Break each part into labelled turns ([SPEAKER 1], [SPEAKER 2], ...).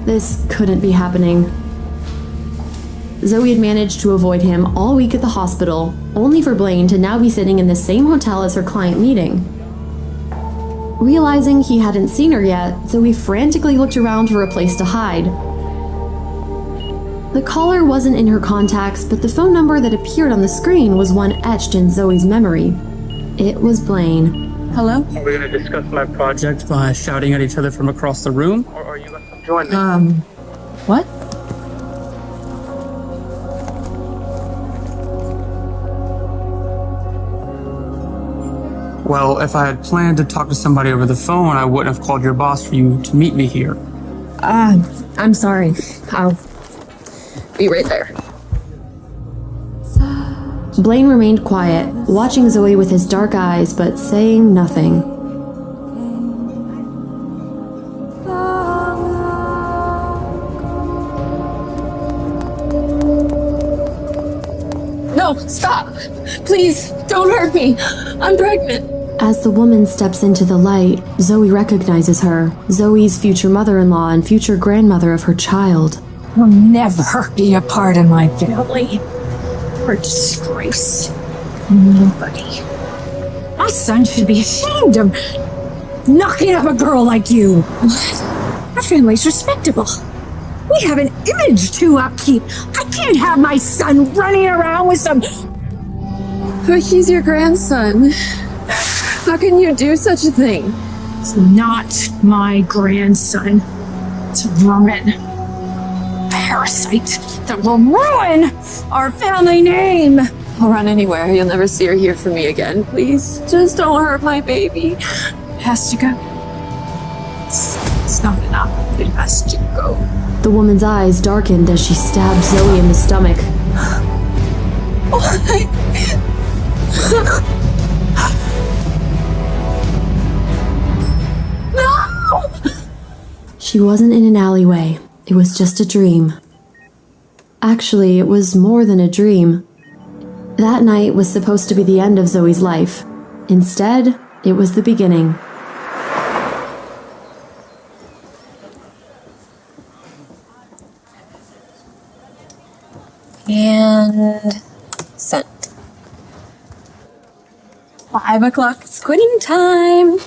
[SPEAKER 1] This couldn't be happening. Zoey had managed to avoid him all week at the hospital, only for Blaine to now be sitting in the same hotel as her client meeting. Realizing he hadn't seen her yet, Zoey frantically looked around for a place to hide. The caller wasn't in her contacts, but the phone number that appeared on the screen was one etched in Zoey's memory. It was Blaine.
[SPEAKER 2] Hello?
[SPEAKER 3] Are we going to discuss my project by shouting at each other from across the room? Or are you going to join me?
[SPEAKER 2] What?
[SPEAKER 3] Well, if I had planned to talk to somebody over the phone, I wouldn't have called your boss for you to meet me here.
[SPEAKER 2] I'm sorry. I'll be right there.
[SPEAKER 1] Blaine remained quiet, watching Zoey with his dark eyes, but saying nothing.
[SPEAKER 2] No, stop! Please, don't hurt me. I'm pregnant.
[SPEAKER 1] As the woman steps into the light, Zoey recognizes her, Zoey's future mother-in-law and future grandmother of her child.
[SPEAKER 4] You'll never be a part of my family. You're a disgrace. Nobody. My son should be ashamed of knocking up a girl like you. Our family's respectable. We have an image to upkeep. I can't have my son running around with some...
[SPEAKER 2] But he's your grandson. How can you do such a thing?
[SPEAKER 4] It's not my grandson. It's a vermin. Parasite that will ruin our family name.
[SPEAKER 2] I'll run anywhere. You'll never see or hear from me again. Please, just don't hurt my baby.
[SPEAKER 4] It has to go. It's not enough. It has to go.
[SPEAKER 1] The woman's eyes darkened as she stabbed Zoey in the stomach.
[SPEAKER 2] No!
[SPEAKER 1] She wasn't in an alleyway. It was just a dream. Actually, it was more than a dream. That night was supposed to be the end of Zoey's life. Instead, it was the beginning.
[SPEAKER 2] And sent. 5 o'clock is quitting time.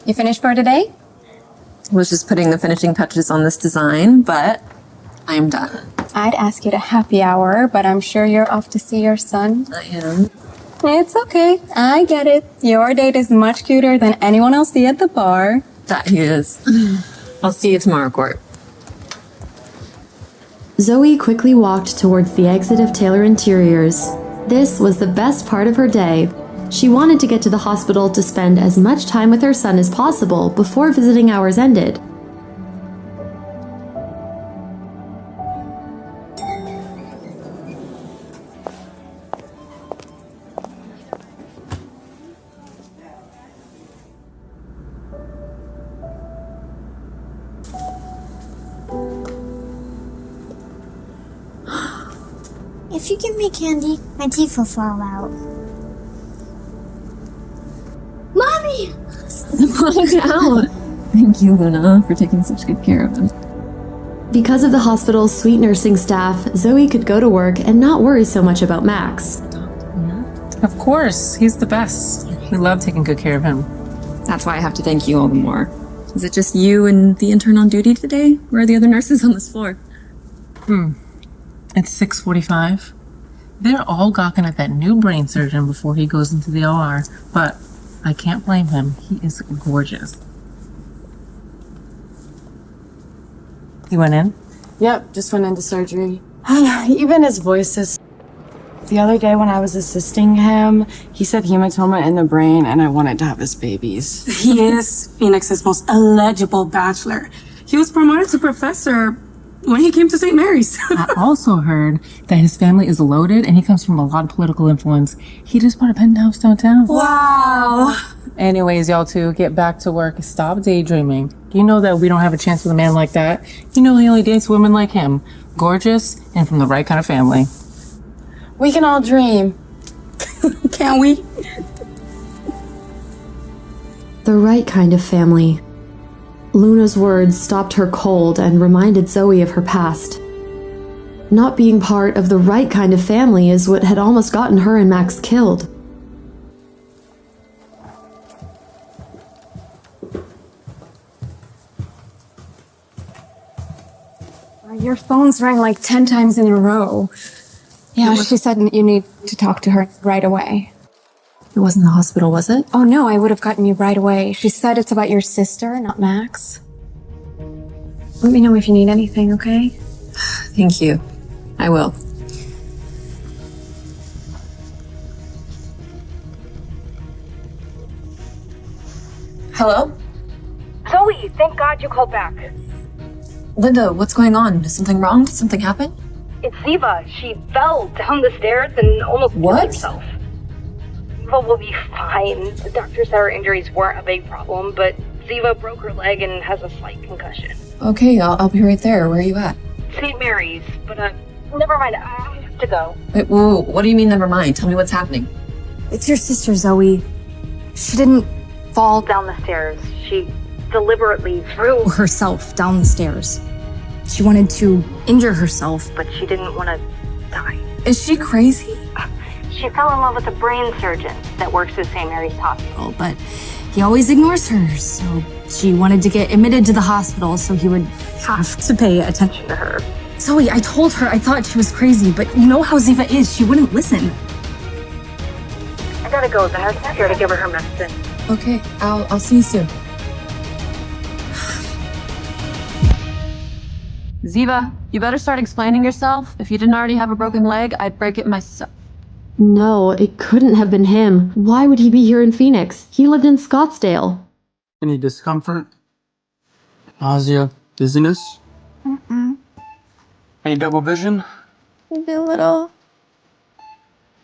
[SPEAKER 2] You finished for today? Was just putting the finishing touches on this design, but I'm done.
[SPEAKER 5] I'd ask you to happy hour, but I'm sure you're off to see your son.
[SPEAKER 2] I am.
[SPEAKER 5] It's okay. I get it. Your date is much cuter than anyone I'll see at the bar.
[SPEAKER 2] That he is. I'll see you tomorrow, Court.
[SPEAKER 1] Zoey quickly walked towards the exit of Taylor Interiors. This was the best part of her day. She wanted to get to the hospital to spend as much time with her son as possible before visiting hours ended.
[SPEAKER 6] If you give me candy, my teeth will fall out. Mommy!
[SPEAKER 2] Calm down. Thank you, Luna, for taking such good care of him.
[SPEAKER 1] Because of the hospital's sweet nursing staff, Zoey could go to work and not worry so much about Max.
[SPEAKER 7] Of course, he's the best. We love taking good care of him.
[SPEAKER 2] That's why I have to thank you all the more. Is it just you and the intern on duty today? Where are the other nurses on this floor?
[SPEAKER 7] It's 6:45. They're all gawking at that new brain surgeon before he goes into the OR, but I can't blame him. He is gorgeous. You went in?
[SPEAKER 8] Yep, just went into surgery. Even his voice is... The other day when I was assisting him, he said hematoma in the brain and I wanted to have his babies.
[SPEAKER 9] He is Phoenix's most eligible bachelor. He was promoted to professor when he came to St. Mary's.
[SPEAKER 7] I also heard that his family is loaded and he comes from a lot of political influence. He just bought a penthouse downtown.
[SPEAKER 9] Wow.
[SPEAKER 7] Anyways, y'all two, get back to work. Stop daydreaming. You know that we don't have a chance with a man like that. You know he only dates women like him. Gorgeous and from the right kind of family.
[SPEAKER 8] We can all dream.
[SPEAKER 9] Can we?
[SPEAKER 1] The right kind of family. Luna's words stopped her cold and reminded Zoey of her past. Not being part of the right kind of family is what had almost gotten her and Max killed.
[SPEAKER 5] Your phone's rang like 10 times in a row. Yeah, she said you need to talk to her right away.
[SPEAKER 2] It wasn't the hospital, was it?
[SPEAKER 5] Oh no, I would have gotten you right away. She said it's about your sister, not Max. Let me know if you need anything, okay?
[SPEAKER 2] Thank you. I will. Hello?
[SPEAKER 10] Zoey, thank God you called back.
[SPEAKER 2] Linda, what's going on? Is something wrong? Did something happen?
[SPEAKER 10] It's Ziva. She fell down the stairs and almost killed herself. Ziva will be fine. The doctor said her injuries weren't a big problem, but Ziva broke her leg and has a slight concussion.
[SPEAKER 2] Okay, I'll be right there. Where are you at?
[SPEAKER 10] St. Mary's, but never mind. I have to go.
[SPEAKER 2] Wait, whoa, what do you mean never mind? Tell me what's happening.
[SPEAKER 5] It's your sister, Zoey. She didn't
[SPEAKER 10] Fall down the stairs. She deliberately threw
[SPEAKER 5] herself down the stairs. She wanted to injure herself, but she didn't want to die.
[SPEAKER 2] Is she crazy?
[SPEAKER 10] She fell in love with a brain surgeon that works at St. Mary's Hospital.
[SPEAKER 5] But he always ignores her, so she wanted to get admitted to the hospital so he would have to pay attention to her. Zoey, I told her I thought she was crazy, but you know how Ziva is. She wouldn't listen.
[SPEAKER 10] I gotta go. The nurse's here to give her her medicine.
[SPEAKER 2] Okay, I'll see you soon. Ziva, you better start explaining yourself. If you didn't already have a broken leg, I'd break it myself.
[SPEAKER 1] No, it couldn't have been him. Why would he be here in Phoenix? He lived in Scottsdale.
[SPEAKER 3] Any discomfort? Nausea? Dizziness? Any double vision?
[SPEAKER 6] Maybe a little.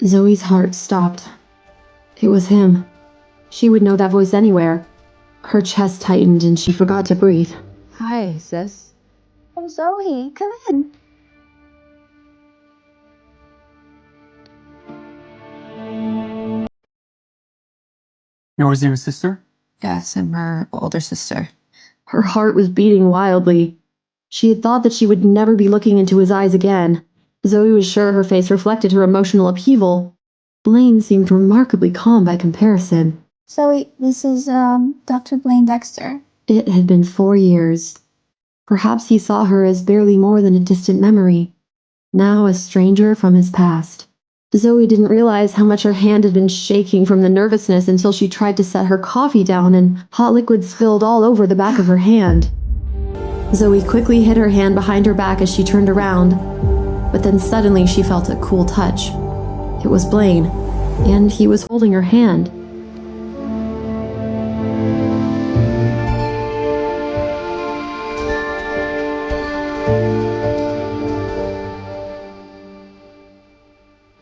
[SPEAKER 1] Zoe's heart stopped. It was him. She would know that voice anywhere. Her chest tightened and she forgot to breathe.
[SPEAKER 7] Hi, sis.
[SPEAKER 6] Oh, Zoey, come in.
[SPEAKER 3] You're Ziva's sister?
[SPEAKER 2] Yes, I'm her older sister.
[SPEAKER 1] Her heart was beating wildly. She had thought that she would never be looking into his eyes again. Zoey was sure her face reflected her emotional upheaval. Blaine seemed remarkably calm by comparison.
[SPEAKER 6] Zoey, this is, Dr. Blaine Dexter.
[SPEAKER 1] It had been 4 years. Perhaps he saw her as barely more than a distant memory, now a stranger from his past. Zoey didn't realize how much her hand had been shaking from the nervousness until she tried to set her coffee down and hot liquid spilled all over the back of her hand. Zoey quickly hid her hand behind her back as she turned around, but then suddenly she felt a cool touch. It was Blaine, and he was holding her hand.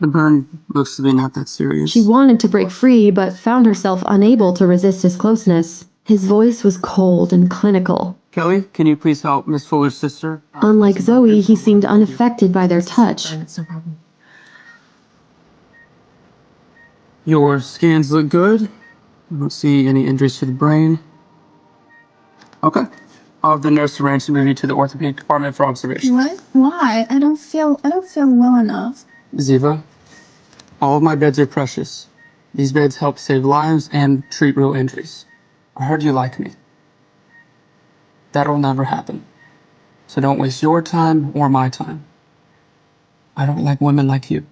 [SPEAKER 3] The burn looks to be not that serious.
[SPEAKER 1] She wanted to break free, but found herself unable to resist his closeness. His voice was cold and clinical.
[SPEAKER 3] Kelly, can you please help Miss Fuller's sister?
[SPEAKER 1] Unlike Zoey, he seemed unaffected by their touch.
[SPEAKER 2] It's no problem.
[SPEAKER 3] Your scans look good. I don't see any injuries to the brain. Okay. I'll have the nurse arrange to move you to the orthopedic department for observation.
[SPEAKER 6] What? Why? I don't feel well enough.
[SPEAKER 3] Ziva, all of my beds are precious. These beds help save lives and treat real injuries. I heard you like me. That'll never happen. So don't waste your time or my time. I don't like women like you.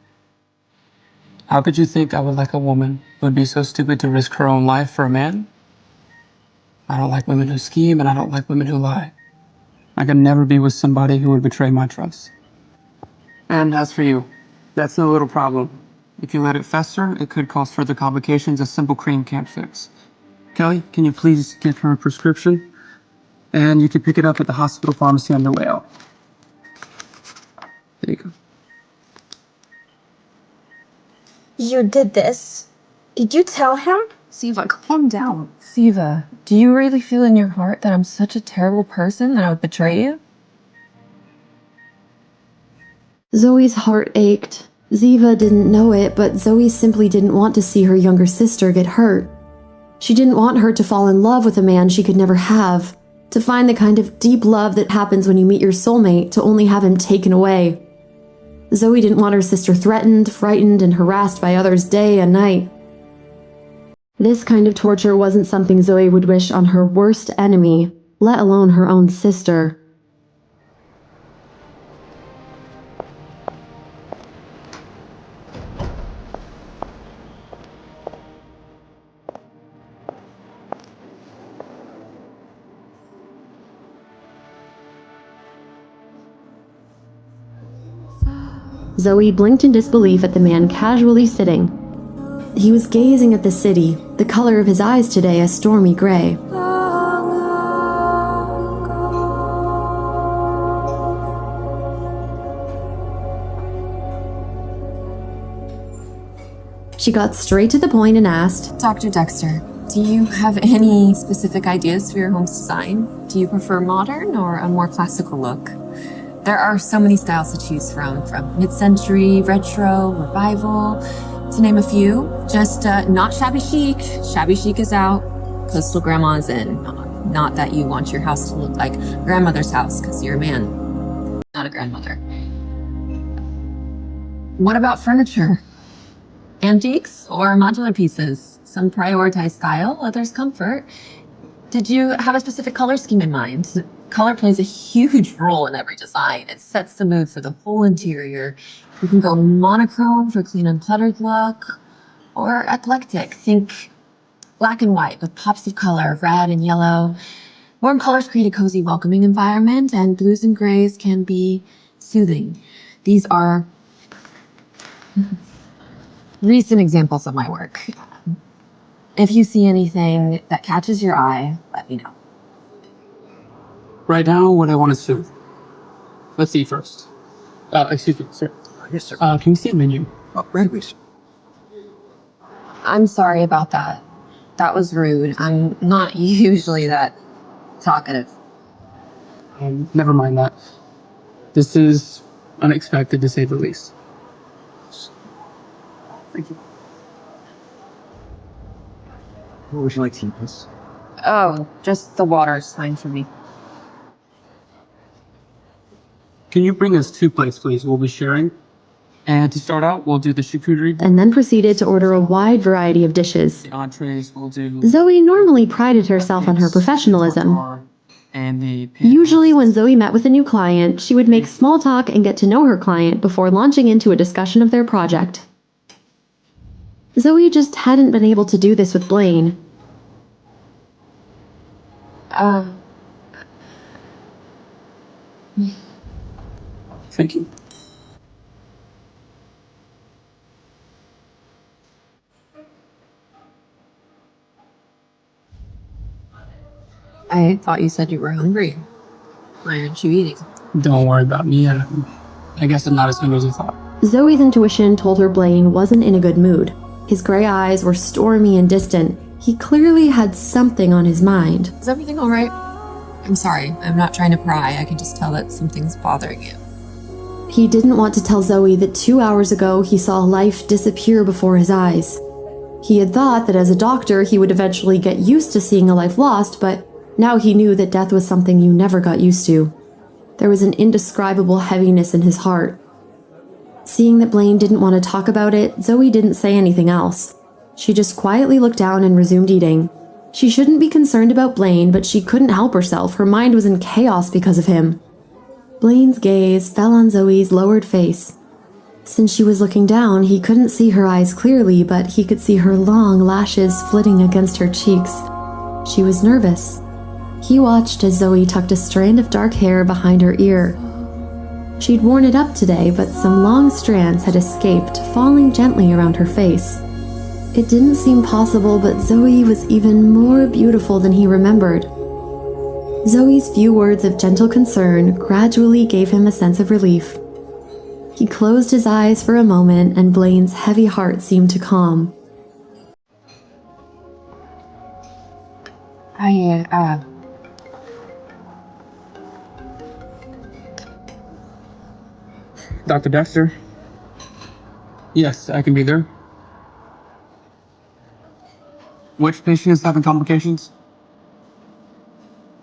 [SPEAKER 3] How could you think I would like a woman who would be so stupid to risk her own life for a man? I don't like women who scheme, and I don't like women who lie. I could never be with somebody who would betray my trust. And as for you, that's no little problem. If you let it fester, it could cause further complications a simple cream can't fix. Kelly, can you please get her a prescription? And you can pick it up at the hospital pharmacy on your way out. There you go.
[SPEAKER 6] You did this. Did you tell him?
[SPEAKER 2] Ziva, calm down. Ziva, do you really feel in your heart that I'm such a terrible person that I would betray you?
[SPEAKER 1] Zoe's heart ached. Ziva didn't know it, but Zoe simply didn't want to see her younger sister get hurt. She didn't want her to fall in love with a man she could never have. to find the kind of deep love that happens when you meet your soulmate to only have him taken away. Zoey didn't want her sister threatened, frightened, and harassed by others day and night. This kind of torture wasn't something Zoey would wish on her worst enemy, let alone her own sister. Zoey blinked in disbelief at the man casually sitting. He was gazing at the city, the color of his eyes today a stormy gray. She got straight to the point and asked,
[SPEAKER 2] Dr. Dexter, do you have any specific ideas for your home's design? Do you prefer modern or a more classical look? There are so many styles to choose from mid-century, retro, revival, to name a few. Just not shabby chic. Shabby chic is out. Coastal grandma is in. Not that you want your house to look like grandmother's house because you're a man, not a grandmother. What about furniture? Antiques or modular pieces? Some prioritize style, others comfort. Did you have a specific color scheme in mind? Color plays a huge role in every design. It sets the mood for the whole interior. You can go monochrome for a clean, uncluttered look, or eclectic. Think black and white with pops of color, red and yellow. Warm colors create a cozy, welcoming environment, and blues and grays can be soothing. These are recent examples of my work. If you see anything that catches your eye, let me know.
[SPEAKER 3] Right now, what I want to soothe. Let's see first. Excuse me, sir.
[SPEAKER 11] Yes, sir.
[SPEAKER 3] Can you see a menu?
[SPEAKER 11] Right away, sir.
[SPEAKER 2] I'm sorry about that. That was rude. I'm not usually that talkative.
[SPEAKER 3] Never mind that. This is unexpected, to say the least. Thank you.
[SPEAKER 11] What would you like to eat, miss?
[SPEAKER 2] Oh, just the water is fine for me.
[SPEAKER 3] Can you bring us 2 plates, please? We'll be sharing. And to start out, we'll do the charcuterie.
[SPEAKER 1] and then proceeded to order a wide variety of dishes.
[SPEAKER 3] The entrees, we'll do...
[SPEAKER 1] Zoey normally prided herself on her professionalism.
[SPEAKER 3] And the...
[SPEAKER 1] Usually when Zoey met with a new client, she would make small talk and get to know her client before launching into a discussion of their project. Zoey just hadn't been able to do this with Blaine.
[SPEAKER 3] Thank you.
[SPEAKER 2] I thought you said you were hungry. Why aren't you eating?
[SPEAKER 3] Don't worry about me. I guess I'm not as hungry as I thought.
[SPEAKER 1] Zoey's intuition told her Blaine wasn't in a good mood. His gray eyes were stormy and distant. He clearly had something on his mind.
[SPEAKER 2] Is everything all right? I'm sorry. I'm not trying to pry. I can just tell that something's bothering you.
[SPEAKER 1] He didn't want to tell Zoey that 2 hours ago he saw life disappear before his eyes. He had thought that as a doctor he would eventually get used to seeing a life lost, but now he knew that death was something you never got used to. There was an indescribable heaviness in his heart. Seeing that Blaine didn't want to talk about it, Zoey didn't say anything else. She just quietly looked down and resumed eating. She shouldn't be concerned about Blaine, but she couldn't help herself. Her mind was in chaos because of him. Blaine's gaze fell on Zoey's lowered face. Since she was looking down, he couldn't see her eyes clearly, but he could see her long lashes flitting against her cheeks. She was nervous. He watched as Zoey tucked a strand of dark hair behind her ear. She'd worn it up today, but some long strands had escaped, falling gently around her face. It didn't seem possible, but Zoey was even more beautiful than he remembered. Zoey's few words of gentle concern gradually gave him a sense of relief. He closed his eyes for a moment, and Blaine's heavy heart seemed to calm.
[SPEAKER 3] Dr. Dexter? Yes, I can be there. Which patient is having complications?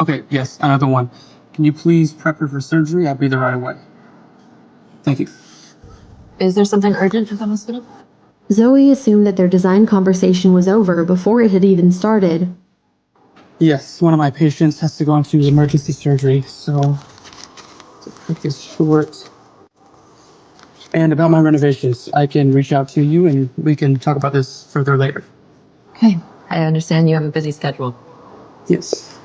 [SPEAKER 3] Okay, yes, another one. Can you please prep her for surgery? I'll be there right away. Thank you.
[SPEAKER 2] Is there something urgent at the hospital?
[SPEAKER 1] Zoe assumed that their design conversation was over before it had even started.
[SPEAKER 3] Yes, one of my patients has to go into emergency surgery, so to cut this short. And about my renovations, I can reach out to you and we can talk about this further later.
[SPEAKER 2] Okay. I understand you have a busy schedule.
[SPEAKER 3] Yes.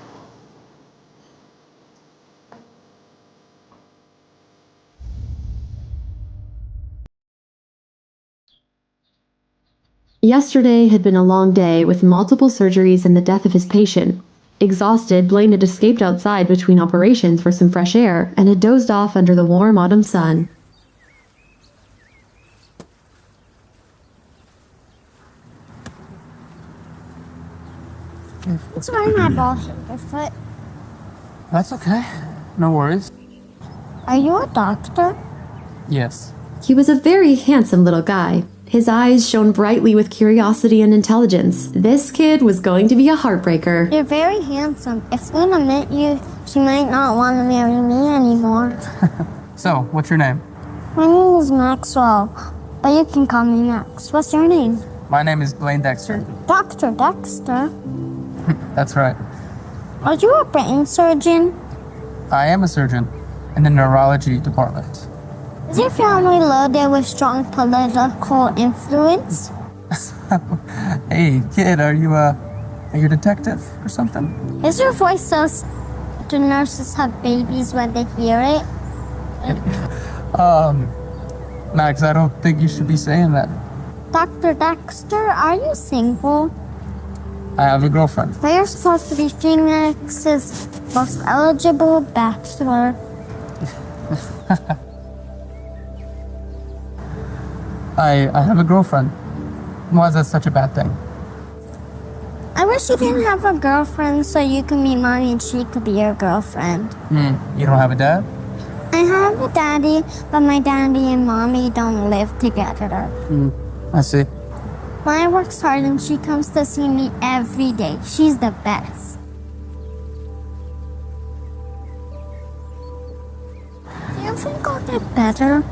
[SPEAKER 1] Yesterday had been a long day with multiple surgeries and the death of his patient. Exhausted, Blaine had escaped outside between operations for some fresh air and had dozed off under the warm autumn sun.
[SPEAKER 6] Sorry, my ball hit your foot.
[SPEAKER 3] That's okay. No worries.
[SPEAKER 6] Are you a doctor?
[SPEAKER 3] Yes.
[SPEAKER 1] He was a very handsome little guy. His eyes shone brightly with curiosity and intelligence. This kid was going to be a heartbreaker.
[SPEAKER 6] You're very handsome. If Luna met you, she might not want to marry me anymore.
[SPEAKER 3] So, what's your name?
[SPEAKER 6] My name is Maxwell, but you can call me Max. What's your name?
[SPEAKER 3] My name is Blaine Dexter.
[SPEAKER 6] Dr. Dexter.
[SPEAKER 3] That's right.
[SPEAKER 6] Are you a brain surgeon?
[SPEAKER 3] I am a surgeon in the neurology department.
[SPEAKER 6] Is your family loaded with strong political influence?
[SPEAKER 3] Hey, kid, are you a detective or something?
[SPEAKER 6] Is your voice so do nurses have babies when they hear it?
[SPEAKER 3] Max, I don't think you should be saying that.
[SPEAKER 6] Dr. Dexter, are you single?
[SPEAKER 3] I have a girlfriend.
[SPEAKER 6] So you're supposed to be Phoenix's most eligible bachelor.
[SPEAKER 3] I have a girlfriend. Why is that such a bad thing?
[SPEAKER 6] I wish you didn't have a girlfriend so you could meet mommy and she could be your girlfriend.
[SPEAKER 3] You don't have a dad?
[SPEAKER 6] I have a daddy, but my daddy and mommy don't live together.
[SPEAKER 3] I see.
[SPEAKER 6] Mine works hard and she comes to see me every day. She's the best. Do you think I'll get better?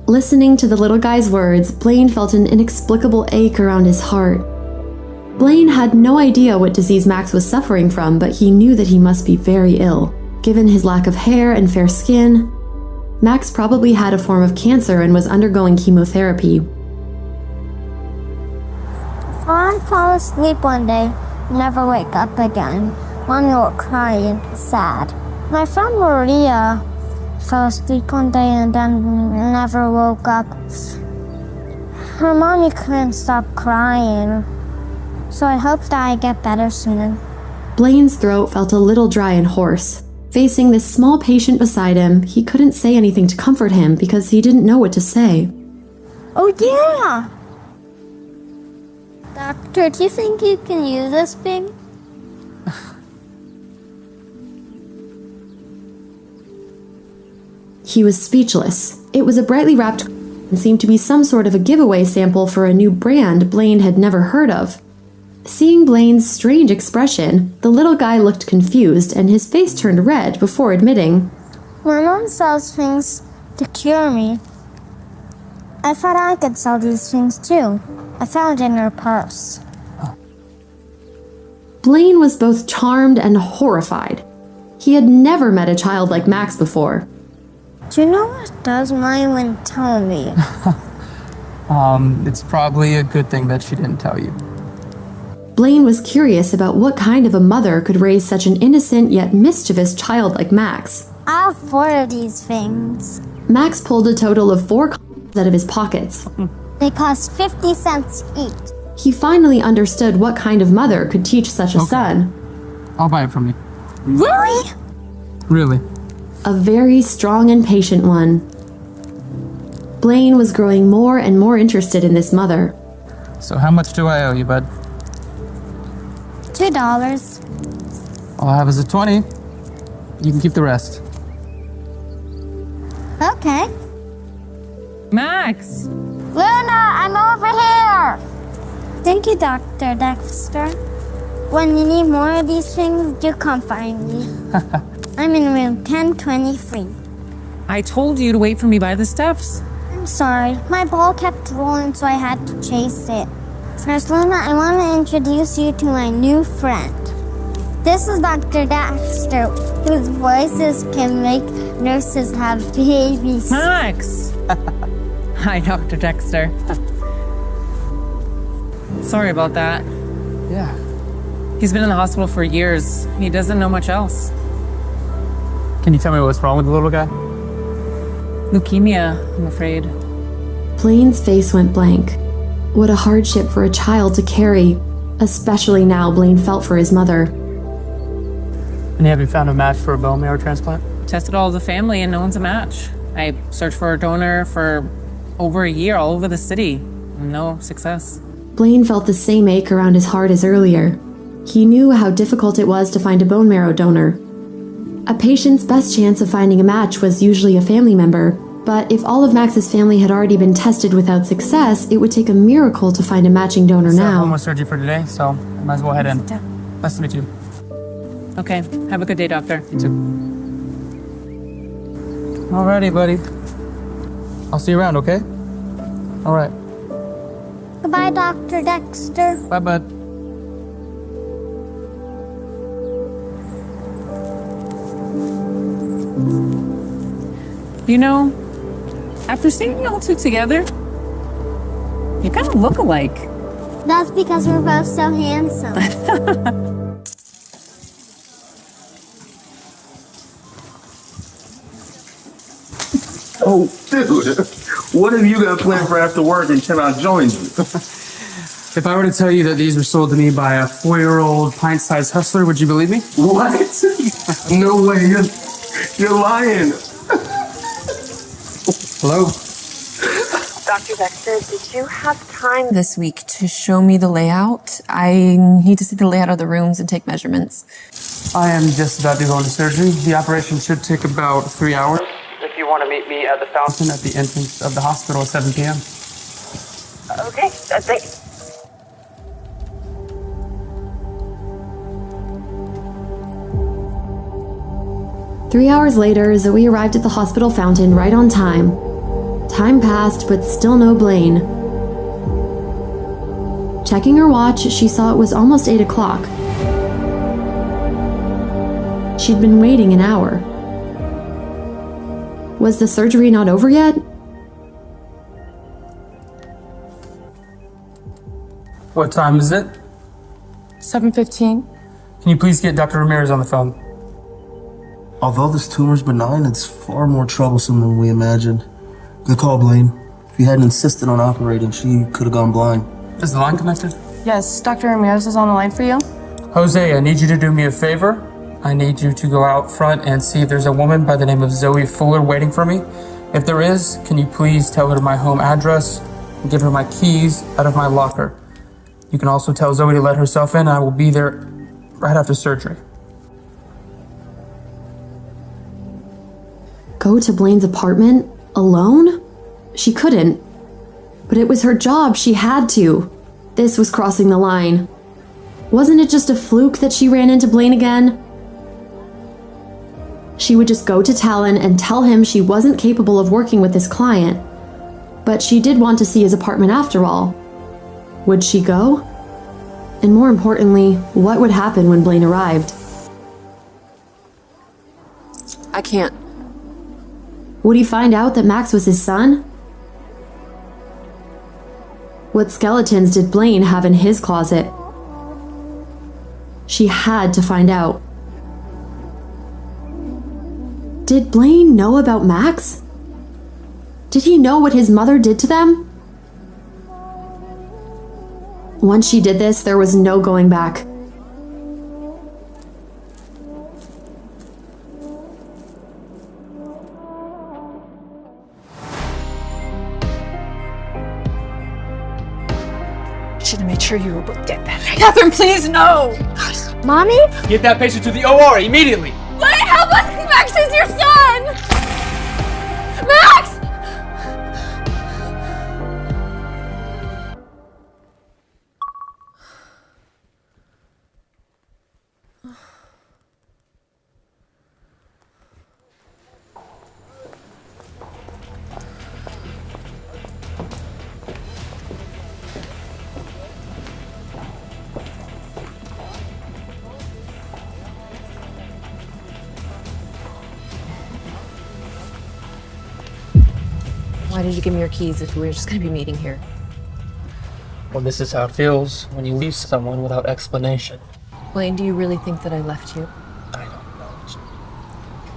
[SPEAKER 1] Listening to the little guy's words, Blaine felt an inexplicable ache around his heart. Blaine had no idea what disease Max was suffering from, but he knew that he must be very ill. Given his lack of hair and fair skin, Max probably had a form of cancer and was undergoing chemotherapy.
[SPEAKER 6] If I fall asleep one day, never wake up again, mommy will cry and be sad. My friend Maria fell asleep one day and then never woke up. Her mommy couldn't stop crying, so I hope that I get better soon.
[SPEAKER 1] Blaine's throat felt a little dry and hoarse. Facing this small patient beside him, he couldn't say anything to comfort him because he didn't know what to say.
[SPEAKER 6] Oh yeah! Doctor, do you think you can use this thing?
[SPEAKER 1] He was speechless. It was a brightly wrapped and seemed to be some sort of a giveaway sample for a new brand Blaine had never heard of. Seeing Blaine's strange expression, the little guy looked confused and his face turned red before admitting,
[SPEAKER 6] My mom sells things to cure me. I thought I could sell these things too. I found it in her purse.
[SPEAKER 1] Blaine was both charmed and horrified. He had never met a child like Max before.
[SPEAKER 6] Do you know what does mine wouldn't tell me?
[SPEAKER 3] It's probably a good thing that she didn't tell you.
[SPEAKER 1] Blaine was curious about what kind of a mother could raise such an innocent yet mischievous child like Max.
[SPEAKER 6] I have 4 of these things.
[SPEAKER 1] Max pulled a total of 4 coins out of his pockets.
[SPEAKER 6] They cost 50 cents each.
[SPEAKER 1] He finally understood what kind of mother could teach such a son.
[SPEAKER 3] I'll buy it from you.
[SPEAKER 6] Really?
[SPEAKER 3] Really?
[SPEAKER 1] A very strong and patient one. Blaine was growing more and more interested in this mother.
[SPEAKER 3] So how much do I owe you, bud?
[SPEAKER 6] $2.
[SPEAKER 3] All I have is a 20. You can keep the rest.
[SPEAKER 6] Okay.
[SPEAKER 7] Max!
[SPEAKER 6] Luna, I'm over here! Thank you, Dr. Dexter. When you need more of these things, you come find me. I'm in room 1023.
[SPEAKER 7] I told you to wait for me by the steps.
[SPEAKER 6] I'm sorry. My ball kept rolling, so I had to chase it. Nurse Luna, I want to introduce you to my new friend. This is Dr. Dexter, whose voices can make nurses have babies.
[SPEAKER 7] Max! Hi, Dr. Dexter. Sorry about that.
[SPEAKER 3] Yeah.
[SPEAKER 7] He's been in the hospital for years. He doesn't know much else.
[SPEAKER 3] Can you tell me what's wrong with the little guy?
[SPEAKER 7] Leukemia, I'm afraid.
[SPEAKER 1] Blaine's face went blank. What a hardship for a child to carry, especially now Blaine felt for his mother.
[SPEAKER 3] And have you found a match for a bone marrow transplant?
[SPEAKER 7] Tested all of the family and no one's a match. I searched for a donor for over a year all over the city. No success.
[SPEAKER 1] Blaine felt the same ache around his heart as earlier. He knew how difficult it was to find a bone marrow donor. A patient's best chance of finding a match was usually a family member, but if all of Max's family had already been tested without success, it would take a miracle to find a matching donor now.
[SPEAKER 3] Almost surgery for today, so I might as well head in. Nice to meet you.
[SPEAKER 7] Okay, have a good day, doctor.
[SPEAKER 3] You too. Alrighty, buddy. I'll see you around, okay? Alright.
[SPEAKER 6] Goodbye, Dr. Dexter.
[SPEAKER 3] Bye, bud.
[SPEAKER 7] You know, after seeing you all two together, you kind of look alike.
[SPEAKER 6] That's because we're both so handsome.
[SPEAKER 11] Oh, dude. What have you got planned for after work until I join you?
[SPEAKER 3] If I were to tell you that these were sold to me by a 4-year-old pint-sized hustler, would you believe me?
[SPEAKER 11] What? No way. You're lying.
[SPEAKER 3] Hello?
[SPEAKER 12] Dr. Dexter, did you have time this week to show me the layout? I need to see the layout of the rooms and take measurements.
[SPEAKER 3] I am just about to go into surgery. The operation should take about 3 hours. If you want to meet me at the fountain at the entrance of the hospital at 7 p.m.
[SPEAKER 12] Okay, thanks.
[SPEAKER 1] Three hours later, Zoey arrived at the hospital fountain right on time. Time passed, but still no Blaine. Checking her watch, she saw it was almost 8 o'clock. She'd been waiting an hour. Was the surgery not over yet?
[SPEAKER 3] What time is it?
[SPEAKER 8] 7:15.
[SPEAKER 3] Can you please get Dr. Ramirez on the phone?
[SPEAKER 11] Although this tumor's benign, it's far more troublesome than we imagined. Good call, Blaine. If you hadn't insisted on operating, she could have gone blind.
[SPEAKER 3] Is the line connected?
[SPEAKER 8] Yes, Dr. Ramirez is on the line for you.
[SPEAKER 3] Jose, I need you to do me a favor. I need you to go out front and see if there's a woman by the name of Zoey Fuller waiting for me. If there is, can you please tell her my home address and give her my keys out of my locker. You can also tell Zoey to let herself in. I will be there right after surgery.
[SPEAKER 1] Go to Blaine's apartment? Alone? She couldn't. But it was her job, she had to. This was crossing the line. Wasn't it just a fluke that she ran into Blaine again? She would just go to Talon and tell him she wasn't capable of working with his client. But she did want to see his apartment after all. Would she go? And more importantly, what would happen when Blaine arrived?
[SPEAKER 12] I can't.
[SPEAKER 1] Would he find out that Max was his son? What skeletons did Blaine have in his closet? She had to find out. Did Blaine know about Max? Did he know what his mother did to them? Once she did this, there was no going back.
[SPEAKER 12] Should have made sure you were both dead. Catherine, please, no!
[SPEAKER 6] Mommy?
[SPEAKER 3] Get that patient to the OR immediately!
[SPEAKER 5] Blaine, help us! Max is your son! Max!
[SPEAKER 12] Why did you give me your keys if we were just gonna be meeting here?
[SPEAKER 3] Well, this is how it feels when you leave someone without explanation.
[SPEAKER 12] Blaine, do you really think that I left you?
[SPEAKER 3] I don't know.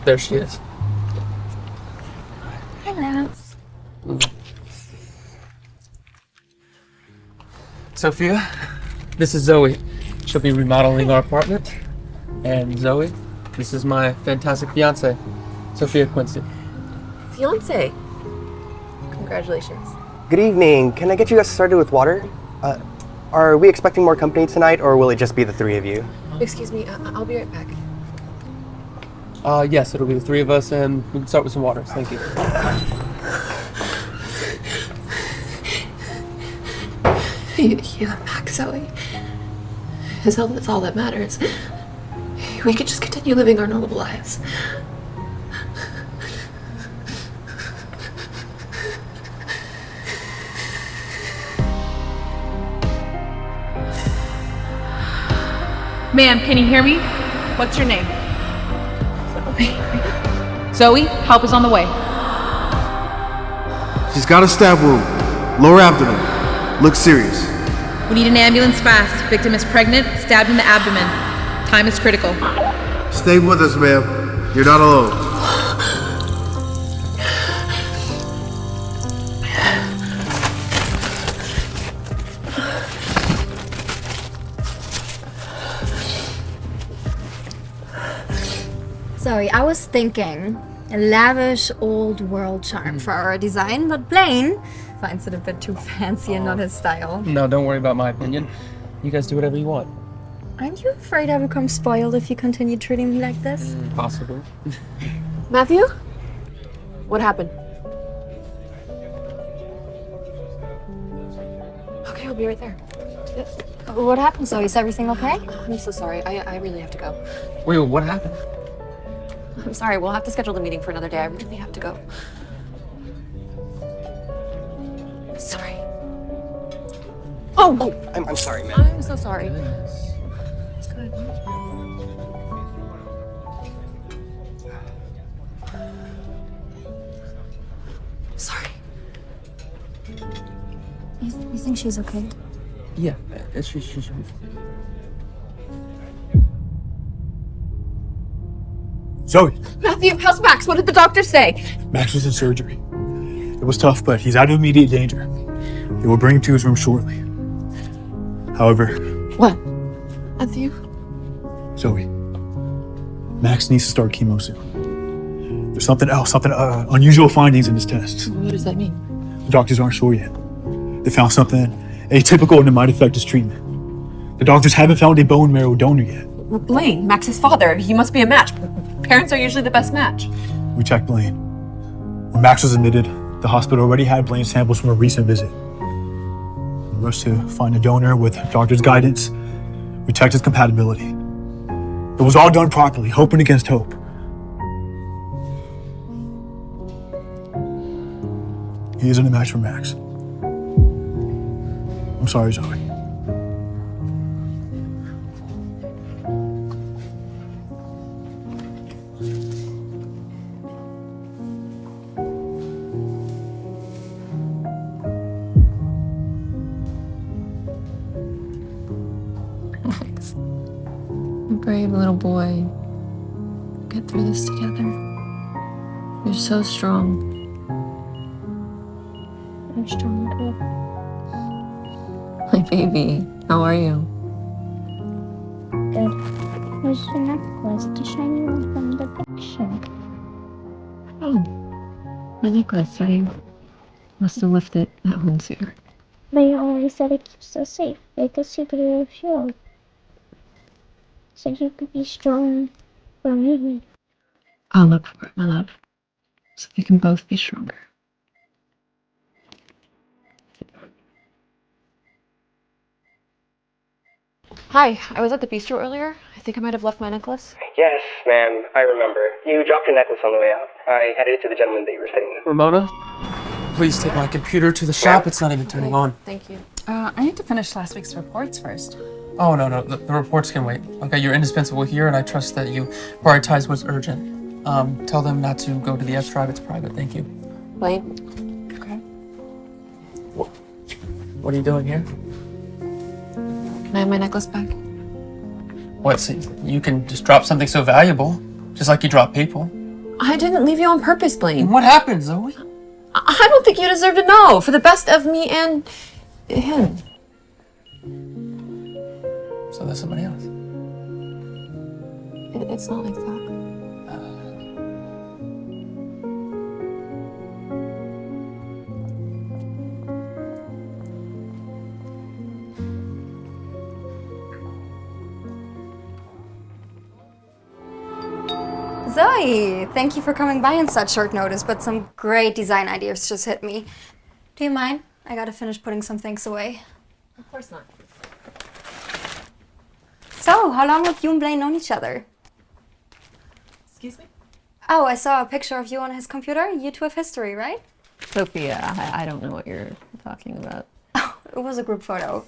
[SPEAKER 3] There she is.
[SPEAKER 6] Hi, Lance.
[SPEAKER 3] Sophia, this is Zoey. She'll be remodeling our apartment. And Zoey, this is my fantastic fiance, Sophia Quincy.
[SPEAKER 12] Fiance. Congratulations.
[SPEAKER 13] Good evening. Can I get you guys started with water? Are we expecting more company tonight, or will it just be the three of you?
[SPEAKER 12] Excuse me, I'll be right back.
[SPEAKER 3] Yes, it'll be the three of us, and we can start with some waters. Thank you.
[SPEAKER 12] You have back, Zoey. His health is all that matters. We could just continue living our normal lives.
[SPEAKER 14] Ma'am, can you hear me? What's your name? Zoey, help is on the way.
[SPEAKER 11] She's got a stab wound. Lower abdomen. Looks serious.
[SPEAKER 14] We need an ambulance fast. Victim is pregnant, stabbed in the abdomen. Time is critical.
[SPEAKER 11] Stay with us, ma'am. You're not alone.
[SPEAKER 6] Sorry, I was thinking a lavish old world charm for our design, but Blaine finds it a bit too fancy and not his style.
[SPEAKER 3] No, don't worry about my opinion. You guys do whatever you want.
[SPEAKER 6] Aren't you afraid I become spoiled if you continue treating me like this?
[SPEAKER 3] Possibly.
[SPEAKER 12] Matthew? What happened? Okay, I'll be right there.
[SPEAKER 6] What happened, Zoe? Is everything okay?
[SPEAKER 12] I'm so sorry. I really have to go.
[SPEAKER 3] Wait, what happened?
[SPEAKER 12] I'm sorry. We'll have to schedule the meeting for another day. I really have to go. Sorry.
[SPEAKER 13] Oh, I'm sorry, man.
[SPEAKER 12] I'm so sorry. It's good. Sorry.
[SPEAKER 6] You think she's okay?
[SPEAKER 3] Yeah, she should be fine.
[SPEAKER 15] Zoey!
[SPEAKER 12] Matthew, how's Max? What did the doctor say?
[SPEAKER 15] Max was in surgery. It was tough, but he's out of immediate danger. They will bring him to his room shortly. However...
[SPEAKER 12] What? Matthew?
[SPEAKER 15] Zoey. Max needs to start chemo soon. There's something else, unusual findings in his tests.
[SPEAKER 12] What does that mean?
[SPEAKER 15] The doctors aren't sure yet. They found something atypical and it might affect his treatment. The doctors haven't found a bone marrow donor yet.
[SPEAKER 12] Well, Blaine, Max's father. He must be a match. Parents are usually the best match.
[SPEAKER 15] We checked Blaine. When Max was admitted, the hospital already had Blaine's samples from a recent visit. We rushed to find a donor with doctor's guidance. We checked his compatibility. It was all done properly, hoping against hope. He isn't a match for Max. I'm sorry, Zoey.
[SPEAKER 12] Max, brave little boy. Get through this together. You're so strong.
[SPEAKER 6] I'm strong too.
[SPEAKER 12] My baby, how are you?
[SPEAKER 6] Good. Where's the necklace? The shiny one from the picture.
[SPEAKER 12] Oh, my necklace. I must have left it at home sooner.
[SPEAKER 6] But you always said it keeps us safe, like a superhero shield. So you could be strong for me.
[SPEAKER 12] I'll look for it, my love, so we can both be stronger. Hi, I was at the bistro earlier. I think I might have left my necklace.
[SPEAKER 13] Yes, ma'am. I remember. You dropped your necklace on the way out. I headed to the gentleman that you were staying with.
[SPEAKER 3] Ramona, please take my computer to the shop. It's not even turning on.
[SPEAKER 12] Thank you.
[SPEAKER 8] I need to finish last week's reports first.
[SPEAKER 3] Oh, no. The reports can wait. Okay, you're indispensable here, and I trust that you prioritize what's urgent. Tell them not to go to the S drive. It's private. Thank you.
[SPEAKER 12] Blaine,
[SPEAKER 8] Okay.
[SPEAKER 3] What are you doing here?
[SPEAKER 12] Can I have my necklace back?
[SPEAKER 3] What, so you can just drop something so valuable, just like you drop people.
[SPEAKER 12] I didn't leave you on purpose, Blaine.
[SPEAKER 3] What happened, Zoe?
[SPEAKER 12] I don't think you deserve to know, for the best of me and him.
[SPEAKER 3] So there's somebody else.
[SPEAKER 12] It's not like that.
[SPEAKER 16] Zoey, thank you for coming by on such short notice, but some great design ideas just hit me. Do you mind? I gotta finish putting some things away.
[SPEAKER 12] Of course not.
[SPEAKER 16] So, how long have you and Blaine known each other?
[SPEAKER 12] Excuse me?
[SPEAKER 16] Oh, I saw a picture of you on his computer. You two have history, right?
[SPEAKER 12] Sophia, I don't know what you're talking about.
[SPEAKER 16] Oh, it was a group photo.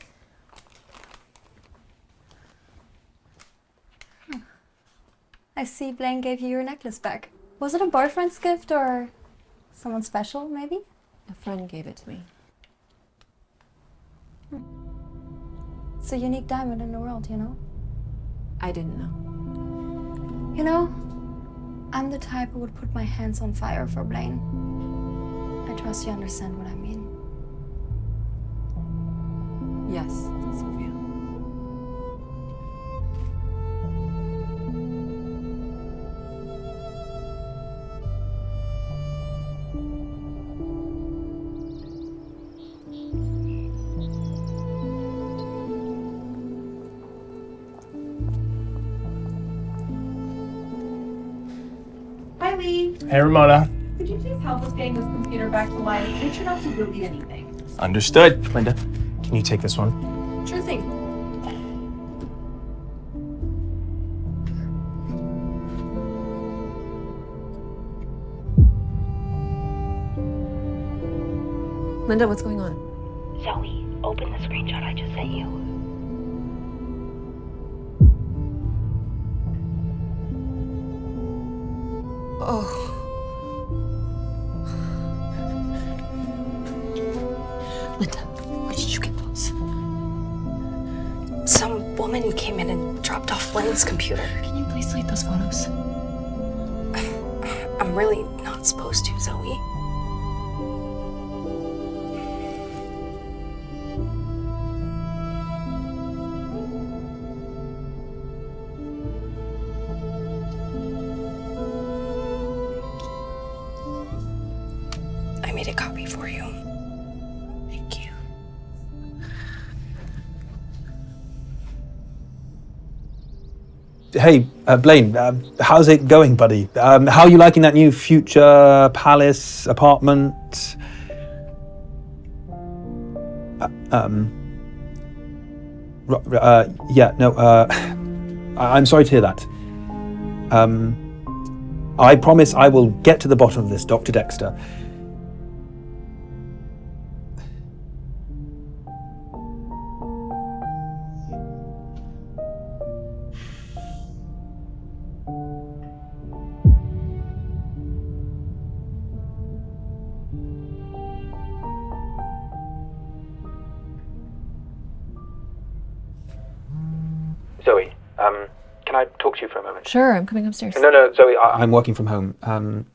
[SPEAKER 16] I see Blaine gave you your necklace back. Was it a boyfriend's gift or someone special, maybe?
[SPEAKER 12] A friend gave it to me.
[SPEAKER 16] It's a unique diamond in the world, you know?
[SPEAKER 12] I didn't know.
[SPEAKER 16] You know, I'm the type who would put my hands on fire for Blaine. I trust you understand what I mean.
[SPEAKER 12] Yes, Sophia.
[SPEAKER 17] Hi, Lee.
[SPEAKER 15] Hey, Ramona.
[SPEAKER 17] Could you please help us getting this computer back to life? Make sure not to delete anything.
[SPEAKER 15] Understood. Linda, can you take this one?
[SPEAKER 17] Sure thing.
[SPEAKER 12] Linda, what's going on?
[SPEAKER 10] Zoe, open the screenshot I just sent you.
[SPEAKER 12] Oh. Linda, where did you get those?
[SPEAKER 16] Some woman came in and dropped off Blaine's computer.
[SPEAKER 12] Can you please delete those photos?
[SPEAKER 16] I'm really not supposed to, Zoe. I made a copy for you. Thank you.
[SPEAKER 18] Hey, Blaine, how's it going, buddy? How are you liking that new future palace apartment? I'm sorry to hear that. I promise I will get to the bottom of this, Dr. Dexter.
[SPEAKER 19] Zoe, can I talk to you for a moment?
[SPEAKER 12] Sure, I'm coming upstairs.
[SPEAKER 19] No, Zoe,
[SPEAKER 18] I'm working from home.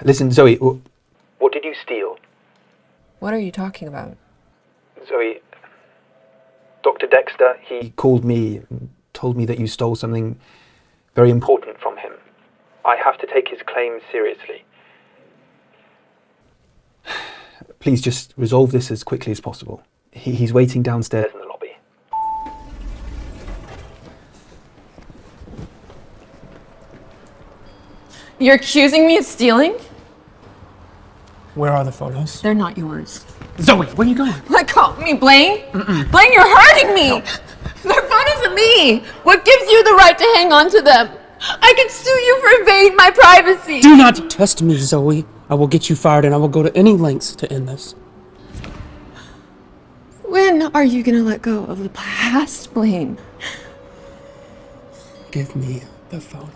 [SPEAKER 18] Listen, Zoe.
[SPEAKER 19] What did you steal?
[SPEAKER 12] What are you talking about?
[SPEAKER 19] Zoe, Dr. Dexter,
[SPEAKER 18] He called me and told me that you stole something very important
[SPEAKER 19] from him. I have to take his claims seriously.
[SPEAKER 18] Please just resolve this as quickly as possible. He's waiting downstairs
[SPEAKER 19] in the lobby.
[SPEAKER 12] You're accusing me of stealing?
[SPEAKER 3] Where are the photos?
[SPEAKER 12] They're not yours.
[SPEAKER 3] Zoe, where are you going?
[SPEAKER 12] Let go of me, Blaine! Blaine, you're hurting me! No. They're photos of me! What gives you the right to hang on to them? I can sue you for invading my privacy!
[SPEAKER 3] Do not test me, Zoe. I will get you fired and I will go to any lengths to end this.
[SPEAKER 12] When are you gonna let go of the past, Blaine?
[SPEAKER 3] Give me the phone.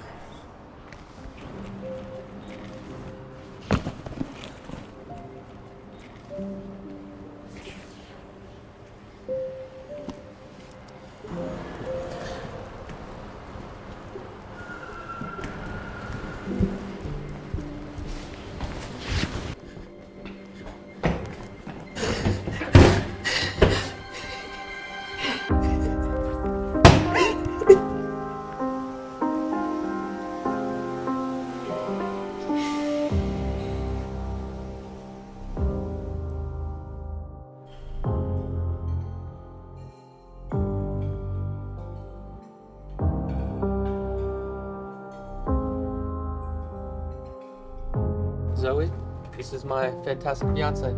[SPEAKER 3] Zoey, this is my fantastic fiance,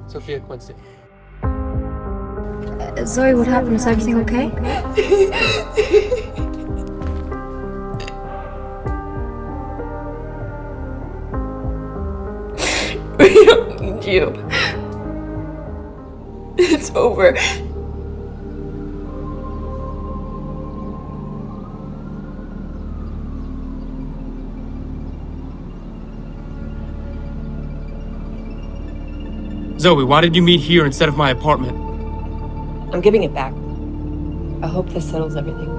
[SPEAKER 3] Sophia Quincy.
[SPEAKER 16] Zoe, what happened? Is everything okay?
[SPEAKER 12] We don't need you. It's over.
[SPEAKER 3] Zoey, why did you meet here instead of my apartment?
[SPEAKER 12] I'm giving it back. I hope this settles everything.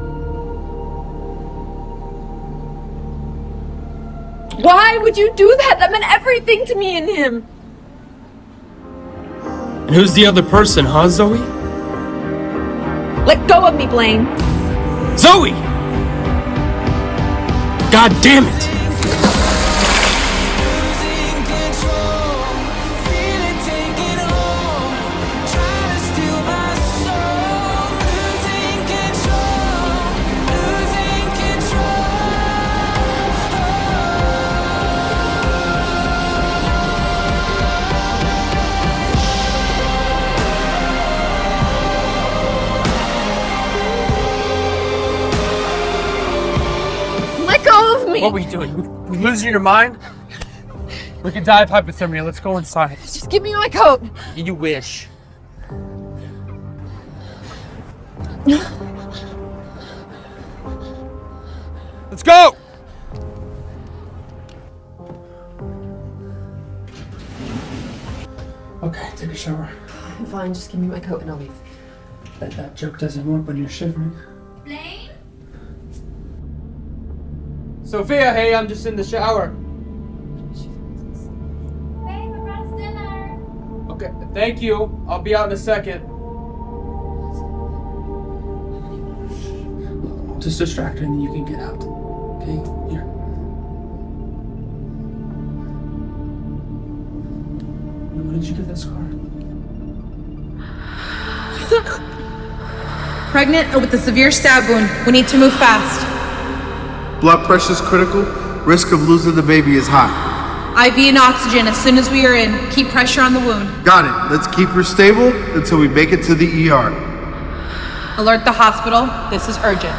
[SPEAKER 12] Why would you do that? That meant everything to me and him.
[SPEAKER 3] And who's the other person, huh, Zoey?
[SPEAKER 12] Let go of me, Blaine.
[SPEAKER 3] Zoey! God damn it! What were you doing? You losing your mind? We could die of hypothermia. Let's go inside.
[SPEAKER 12] Just give me my coat.
[SPEAKER 3] You wish. Let's go! Okay, take a shower.
[SPEAKER 2] Fine, just give me my coat and I'll leave.
[SPEAKER 3] That joke doesn't work when you're shivering.
[SPEAKER 16] Blaine?
[SPEAKER 3] Sophia, hey, I'm just in the shower.
[SPEAKER 16] Babe, I brought us dinner.
[SPEAKER 3] Okay, thank you. I'll be out in a second. I'll just distract her and then you can get out. Okay? Here. When did you get that scar?
[SPEAKER 14] Pregnant or with a severe stab wound. We need to move fast.
[SPEAKER 11] Blood pressure is critical. Risk of losing the baby is high.
[SPEAKER 14] IV and oxygen as soon as we are in. Keep pressure on the wound.
[SPEAKER 11] Got it. Let's keep her stable until we make it to the ER.
[SPEAKER 14] Alert the hospital. This is urgent.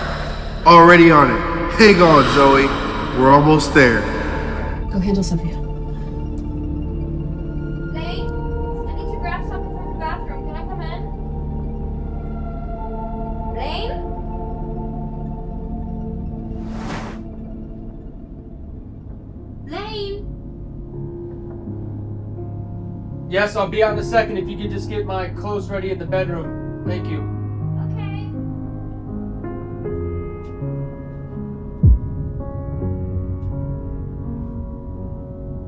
[SPEAKER 11] Already on it. Hang on, Zoey. We're almost there.
[SPEAKER 2] Go handle Sophia.
[SPEAKER 16] Blaine, I need to grab something from the bathroom. Can I come in? Blaine? Blaine?
[SPEAKER 3] Yes, I'll be out in a second if you could just get my clothes ready in the bedroom. Thank you.
[SPEAKER 16] Okay.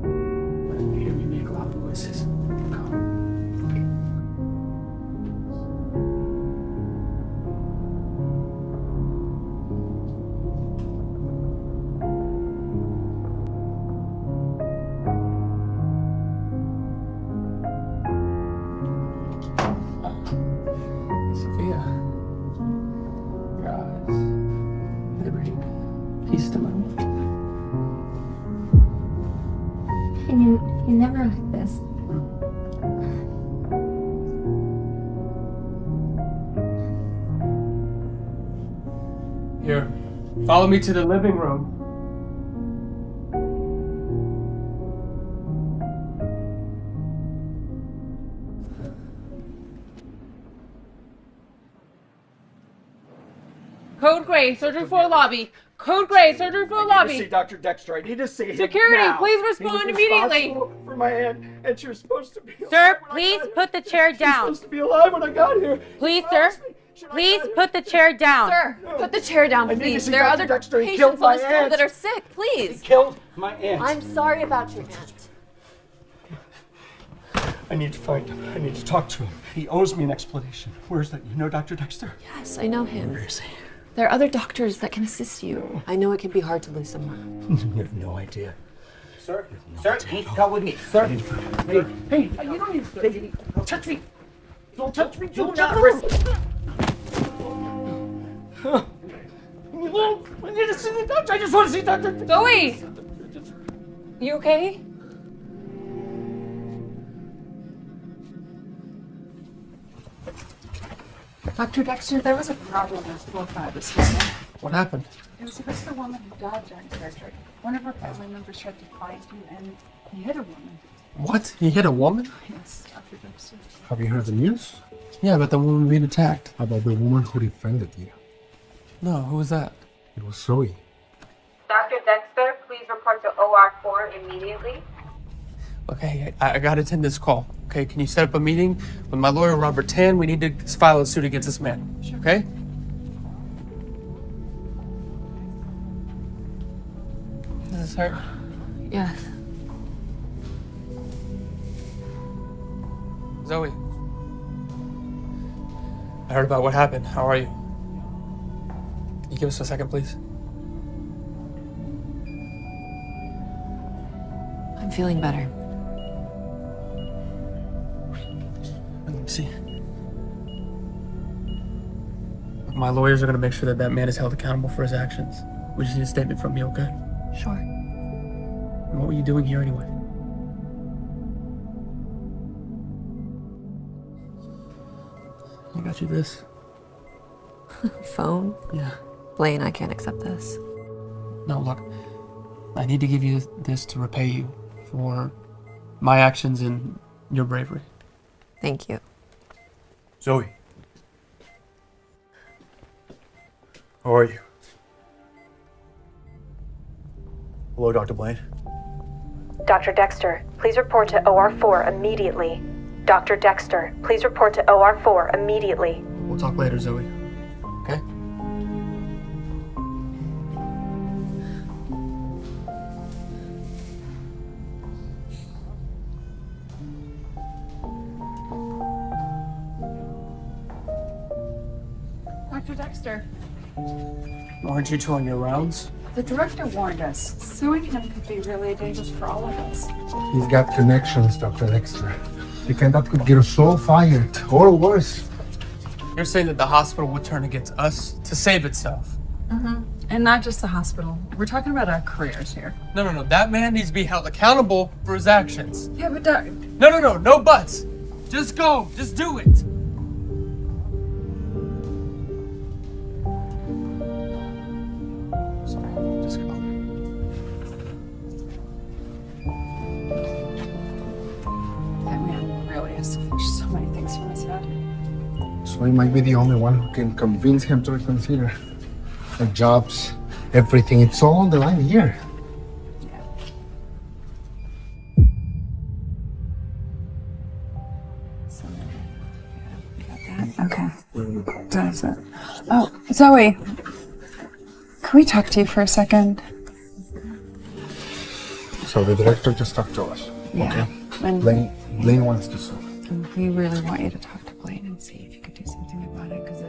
[SPEAKER 3] You hear me make a lot of noises. Sophia, your eyes, they bring peace to my life.
[SPEAKER 16] You never like this.
[SPEAKER 3] Here, follow me to the living room.
[SPEAKER 7] Code gray, surgery floor lobby. Code gray, surgery floor lobby.
[SPEAKER 15] I need to see Dr. Dexter. I need to see him
[SPEAKER 7] Security,
[SPEAKER 15] now.
[SPEAKER 7] please
[SPEAKER 15] He
[SPEAKER 7] respond
[SPEAKER 15] was
[SPEAKER 7] immediately.
[SPEAKER 15] responsible for my aunt, and she was supposed to be alive
[SPEAKER 20] Sir,
[SPEAKER 15] when I
[SPEAKER 20] please
[SPEAKER 15] got here.
[SPEAKER 20] put the chair
[SPEAKER 15] She was
[SPEAKER 20] down.
[SPEAKER 15] supposed to be alive when I got here.
[SPEAKER 20] Please,
[SPEAKER 15] He
[SPEAKER 20] sir.
[SPEAKER 15] promised me.
[SPEAKER 20] Please put the chair down.
[SPEAKER 12] Sir, put the chair down,
[SPEAKER 20] I need to
[SPEAKER 12] please.
[SPEAKER 20] see
[SPEAKER 12] There are
[SPEAKER 20] Dr.
[SPEAKER 12] other
[SPEAKER 20] Dexter. He
[SPEAKER 12] patients
[SPEAKER 20] killed
[SPEAKER 12] on
[SPEAKER 20] my
[SPEAKER 12] this floor
[SPEAKER 20] aunt.
[SPEAKER 12] that are sick. Please.
[SPEAKER 20] He killed my aunt.
[SPEAKER 12] I'm sorry about your aunt.
[SPEAKER 20] I need to find him. I need to talk to him. He owes me an explanation. Where's that? You know Dr. Dexter?
[SPEAKER 12] Yes, I know him.
[SPEAKER 20] Where is he?
[SPEAKER 12] There are other doctors that can assist you. I know it can be hard to lose someone.
[SPEAKER 20] You have no idea.
[SPEAKER 21] Sir, please come with me. Sir, hey, you don't need to touch me. Don't touch me. Do not risk. I need to see the doctor. I just want to see Dr.
[SPEAKER 12] Zoey! You okay?
[SPEAKER 8] Dr. Dexter, there was a problem with floor 5 this morning.
[SPEAKER 3] What happened?
[SPEAKER 8] It was about the woman who died during surgery. One of our family members tried to fight you, and he hit a woman.
[SPEAKER 3] What? He hit a woman?
[SPEAKER 8] Yes, Dr. Dexter.
[SPEAKER 22] Have you heard the news?
[SPEAKER 3] Yeah, but the woman being attacked.
[SPEAKER 22] About the woman who defended you.
[SPEAKER 3] No, who was that?
[SPEAKER 22] It was Zoey.
[SPEAKER 23] Dr. Dexter, please report to OR4 immediately.
[SPEAKER 3] Okay, I gotta attend this call. Okay, can you set up a meeting with my lawyer, Robert Tan? We need to file a suit against this man. Sure. Okay? Does this hurt?
[SPEAKER 12] Yes.
[SPEAKER 3] Zoey. I heard about what happened. How are you? Can you give us a second, please?
[SPEAKER 12] I'm feeling better.
[SPEAKER 3] Let me see. My lawyers are gonna make sure that that man is held accountable for his actions. We just need a statement from you, okay?
[SPEAKER 12] Sure.
[SPEAKER 3] And what were you doing here anyway? I got you this.
[SPEAKER 12] Phone?
[SPEAKER 3] Yeah.
[SPEAKER 12] Blaine, I can't accept this.
[SPEAKER 3] No, look. I need to give you this to repay you for my actions and your bravery.
[SPEAKER 12] Thank you.
[SPEAKER 15] Zoey. How are you? Hello, Dr. Blaine.
[SPEAKER 24] Dr. Dexter, please report to OR4 immediately. Dr. Dexter, please report to OR4 immediately.
[SPEAKER 3] We'll talk later, Zoey. Okay?
[SPEAKER 8] Dr. Dexter,
[SPEAKER 3] Aren't you two on your rounds?
[SPEAKER 8] the director warned us. Suing him could be really dangerous for all of us.
[SPEAKER 22] He's got connections, Dr. Dexter. That could get us all fired, or worse.
[SPEAKER 3] You're saying that the hospital would turn against us to save itself?
[SPEAKER 8] Mm-hmm. And not just the hospital. We're talking about our careers here.
[SPEAKER 3] No. That man needs to be held accountable for his actions.
[SPEAKER 8] Yeah, but
[SPEAKER 3] No buts. Just go. Just do it. Sorry, just go.
[SPEAKER 8] That man really has to finish so many things from his head.
[SPEAKER 22] So he might be the only one who can convince him to reconsider. The jobs, everything, it's all on the line here.
[SPEAKER 8] Okay. That's it. Oh, Zoey. Can we talk to you for a second?
[SPEAKER 22] So the director just talked to us.
[SPEAKER 8] Yeah.
[SPEAKER 22] Okay.
[SPEAKER 8] And
[SPEAKER 22] Blaine wants to sue.
[SPEAKER 8] we really want you to talk to Blaine and see if you could do something about it, because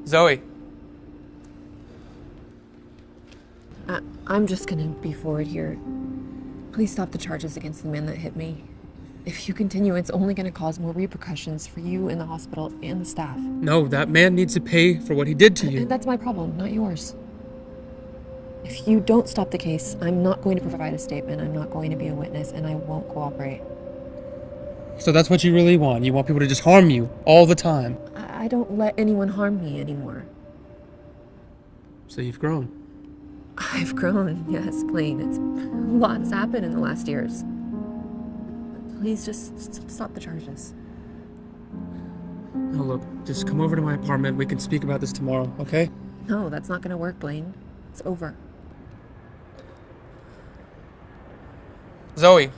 [SPEAKER 3] Zoey.
[SPEAKER 12] I'm just gonna be forward here. Please stop the charges against the man that hit me. If you continue, it's only gonna cause more repercussions for you in the hospital and the staff.
[SPEAKER 3] No, that man needs to pay for what he did to you.
[SPEAKER 12] And that's my problem, not yours. If you don't stop the case, I'm not going to provide a statement, I'm not going to be a witness, and I won't cooperate.
[SPEAKER 3] So that's what you really want? You want people to just harm you all the time?
[SPEAKER 12] I don't let anyone harm me anymore.
[SPEAKER 3] So you've grown.
[SPEAKER 12] I've grown, yes, Blaine. A lot has happened in the last years.
[SPEAKER 2] please just stop the charges.
[SPEAKER 3] Oh, look, just come over to my apartment. We can speak about this tomorrow, okay?
[SPEAKER 2] No, that's not gonna work, Blaine. It's over.
[SPEAKER 3] Zoey,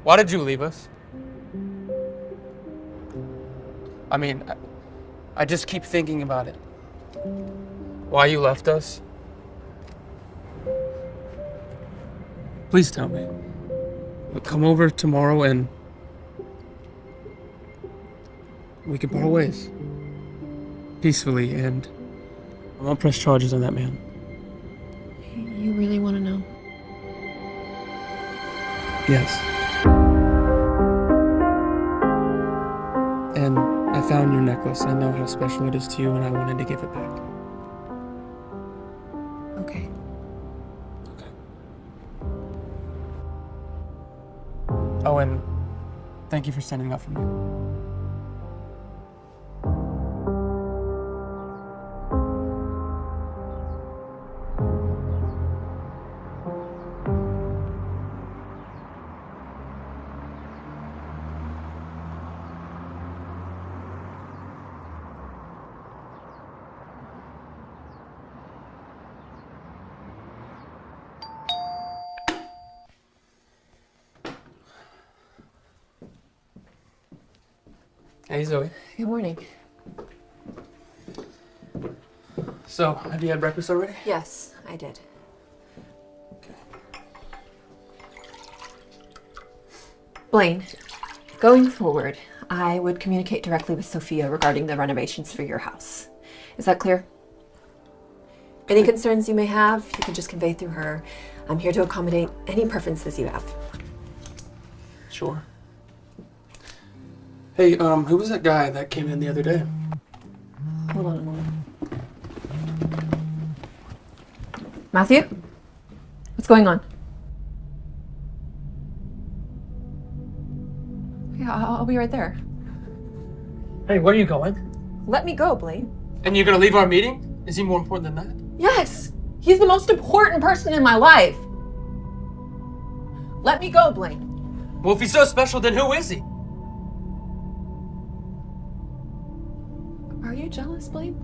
[SPEAKER 3] why did you leave us? I mean, I just keep thinking about it. Why you left us? Please tell me. We'll come over tomorrow and we can part ways. Peacefully, and I won't press charges on that man.
[SPEAKER 2] You really want to know?
[SPEAKER 3] Yes. And I found your necklace. I know how special it is to you, and I wanted to give it back.
[SPEAKER 2] Okay.
[SPEAKER 3] Oh, and thank you for standing up for me. Hey, Zoey.
[SPEAKER 2] Good morning.
[SPEAKER 3] So, have you had breakfast already?
[SPEAKER 2] Yes, I did. Blaine, going forward, I would communicate directly with Sophia regarding the renovations for your house. Is that clear? Any concerns you may have, you can just convey through her. I'm here to accommodate any preferences you have.
[SPEAKER 3] Sure. Hey, who was that guy that came in the other day?
[SPEAKER 2] Hold on a moment. Matthew? What's going on? Yeah, I'll be right there.
[SPEAKER 3] Hey, where are you going?
[SPEAKER 2] Let me go, Blaine.
[SPEAKER 3] And you're gonna leave our meeting? Is he more important than that?
[SPEAKER 2] Yes! He's the most important person in my life! Let me go, Blaine.
[SPEAKER 3] Well, if he's so special, then who is he?
[SPEAKER 2] Are you jealous, Blaine?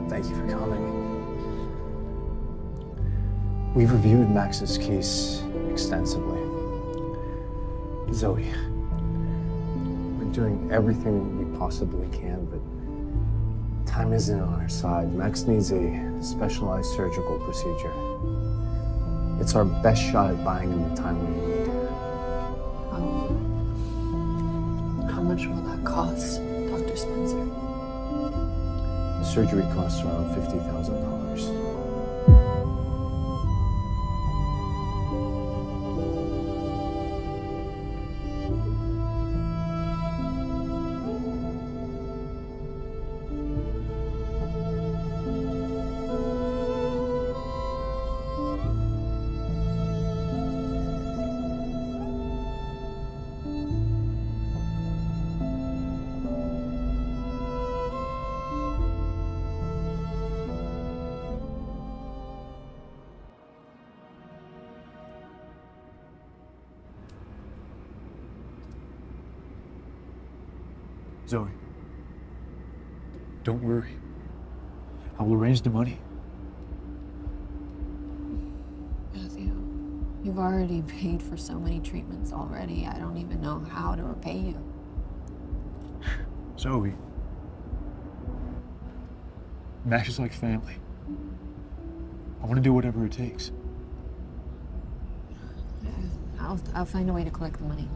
[SPEAKER 1] Thank you for coming. We've reviewed Max's case extensively. Zoey, we're doing everything we possibly can, but time isn't on our side. Max needs a specialized surgical procedure. It's our best shot at buying him the time we need.
[SPEAKER 2] How much will that cost, Dr. Spencer?
[SPEAKER 1] The surgery costs around $50,000.
[SPEAKER 15] Zoey, don't worry. I will arrange the money.
[SPEAKER 2] Matthew, you've already paid for so many treatments already. I don't even know how to repay you.
[SPEAKER 15] Zoey, Max is like family. I want to do whatever it takes.
[SPEAKER 2] I'll find a way to collect the money.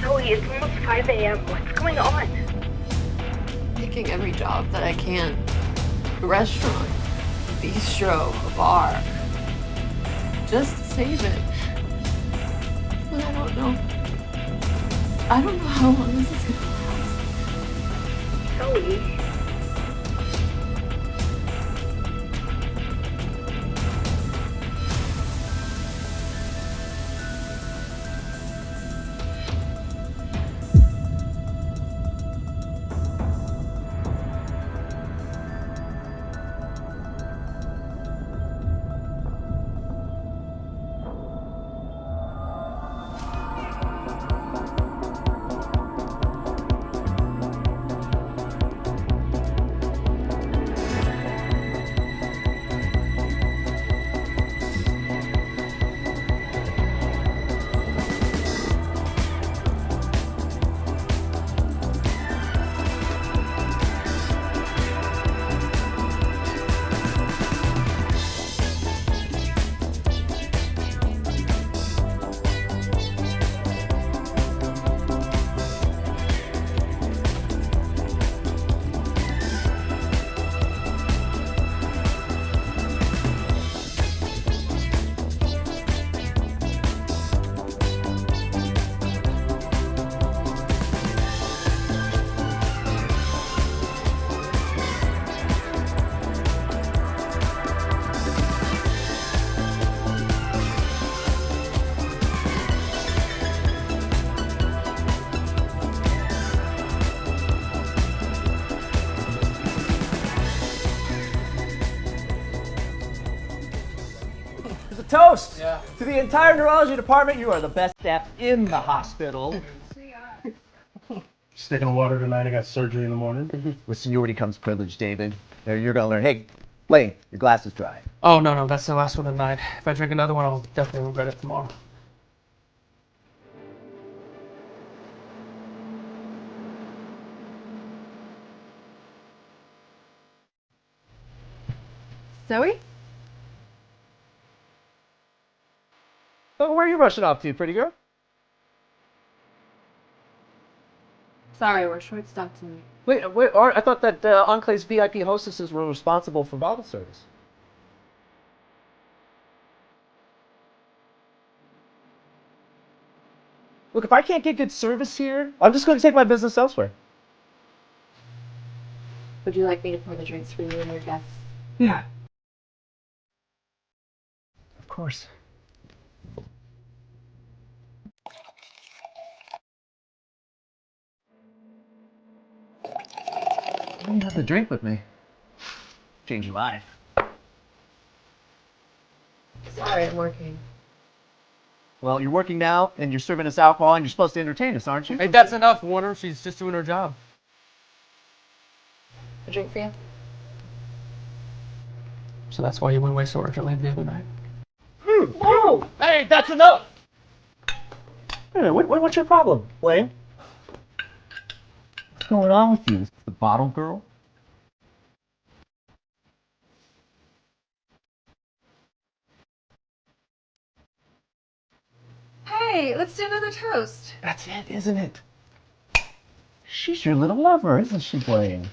[SPEAKER 10] Zoey, it's almost 5 a.m. What's going on?
[SPEAKER 2] Taking every job that I can. A restaurant, a bistro, a bar. Just to save it. But I don't know how long this is gonna last.
[SPEAKER 10] Zoey.
[SPEAKER 21] Toast! Yeah. To the entire neurology department, you are the best staff in the hospital.
[SPEAKER 20] Just taking water tonight. I got surgery in the morning.
[SPEAKER 21] With seniority comes privilege, David. There, you're gonna learn. Hey, Blaine, your glass is dry.
[SPEAKER 3] Oh, no, that's the last one of the night. If I drink another one, I'll definitely regret it tomorrow.
[SPEAKER 21] Zoey? Oh, where are you rushing off to, pretty girl?
[SPEAKER 2] Sorry, we're short-staffed tonight.
[SPEAKER 21] Wait, I thought that Enclave's VIP hostesses were responsible for bottle service. Look, if I can't get good service here, I'm just going to take my business elsewhere.
[SPEAKER 2] Would you like me to pour the drinks for you and your guests?
[SPEAKER 21] Yeah. Of course. You don't have to drink with me. Change your life.
[SPEAKER 2] Sorry, I'm working.
[SPEAKER 21] Well, you're working now, and you're serving us alcohol, and you're supposed to entertain us, aren't you?
[SPEAKER 3] Hey, that's enough, Warner. She's just doing her job.
[SPEAKER 2] A drink for you?
[SPEAKER 3] So that's why you went away so urgently the other night?
[SPEAKER 21] Whoa! Hey, that's enough! Hey, what's your problem, Blaine? What's going on with you? The bottle girl?
[SPEAKER 12] Hey, let's do another toast.
[SPEAKER 21] That's it, isn't it? She's your little lover, isn't she, Blaine?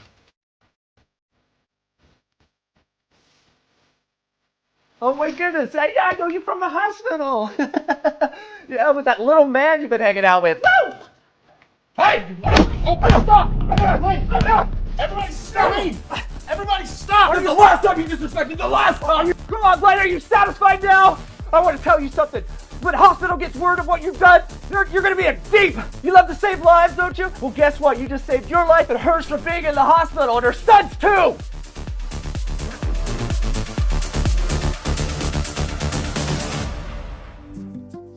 [SPEAKER 21] Oh my goodness, I know you from the hospital. Yeah, with that little man you've been hanging out with. No! Hey! Oh, stop! Everybody stop! Everybody stop! This is the last time you disrespected the last time! Come on, Blaine, are you satisfied now? I want to tell you something. When the hospital gets word of what you've done, you're going to be in deep. You love to save lives, don't you? Well, guess what? You just saved your life and hers from being in the hospital, and her son's too!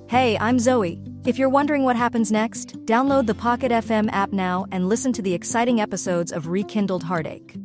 [SPEAKER 4] Hey, I'm Zoey. If you're wondering what happens next, download the Pocket FM app now and listen to the exciting episodes of Rekindled Heartache.